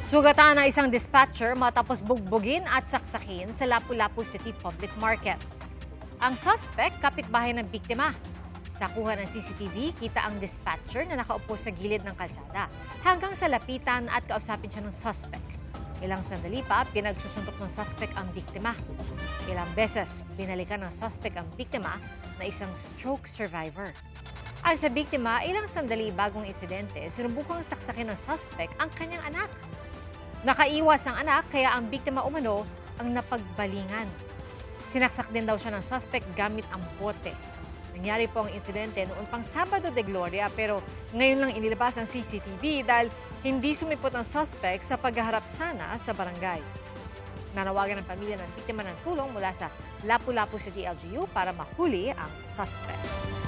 Sugatan ng isang dispatcher matapos bugbugin at saksakin sa Lapu-Lapu City Public Market. Ang suspect, kapitbahay ng biktima. Sa kuha ng CCTV, kita ang dispatcher na nakaupo sa gilid ng kalsada hanggang sa lapitan at kausapin siya ng suspect. Ilang sandali pa, pinagsusuntok ng suspect ang biktima. Ilang beses, binalikan ng suspect ang biktima na isang stroke survivor. Ayon sa biktima, ilang sandali bagong insidente, sinubukang saksakin ng suspect ang kanyang anak. Nakaiwas ang anak kaya ang biktima umano ang napagbalingan. Sinaksak din daw siya ng suspect gamit ang bote. Nangyari po ang insidente noon pang Sabado de Gloria pero ngayon lang inilabas ang CCTV dahil hindi sumipot ang suspect sa paghaharap sana sa barangay. Nanawagan ng pamilya ng biktima ng tulong mula sa Lapu-Lapu City LGU para mahuli ang suspect.